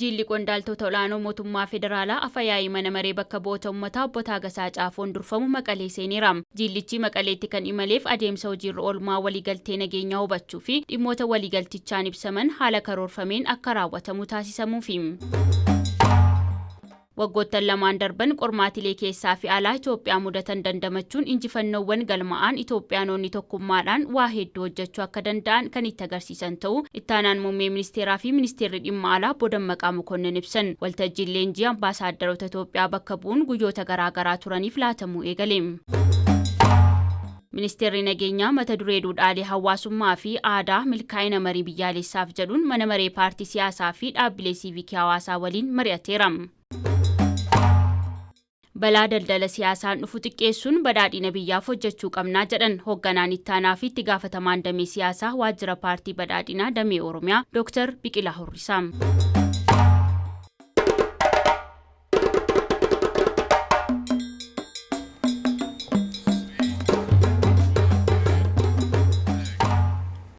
Jilli qondaaltota olaanoo mootummaa federaalaa Afyaa'ii mana maree bakka bu'oota uummataa obbo Taagasaa Caafoon durfamu Maqalee seeneera. Jillichi Maqaleetti kan imaleef adeemsa hojiirra oolmaa waliigaltee nageenyaa hubachuu fi dhimmoota waliigaltichaan ibsaman haala karoorfameen akka raawwatamu taasisamuufi. Waggoottan lamaan darban qormaatilee keessaa fi alaa Itoophiyaa mudatan dandamachuun injifannoowwan galma'aan Itoophiyaanonni tokkummaadhaan waa hedduu hojjechuu akka danda'an kan itti agarsiisan ta'uu ittaanaan muummee ministeeraa fi ministeerri dhimma alaa obbo Dammaqaa Mokonnin ibsan. Waltajjiin leenjii ambaasaadarota Itoophiyaa bakka bu'uun guyyoota garaagaraa turaniif laatamuu eegale. Ministeerri nageenyaa mata duree duudhaalee hawaasummaa fi aadaa milkaa'ina marii biyyaalessaaf jedhuun mana maree paartii siyaasaa fi dhaabbilee siivikii hawaasaa waliin mari'ateera. Balaa daldala siyaasaan dhufu xiqqeessuun badhaadhina biyyaaf hojjechuu qabnaa jedhan hoogganaan ittaanaa fi itti gaafatamaan damee siyaasaa waajjira paartii badhaadhinaa damee Oromiyaa Dr. Biqilaa Hurrisaa.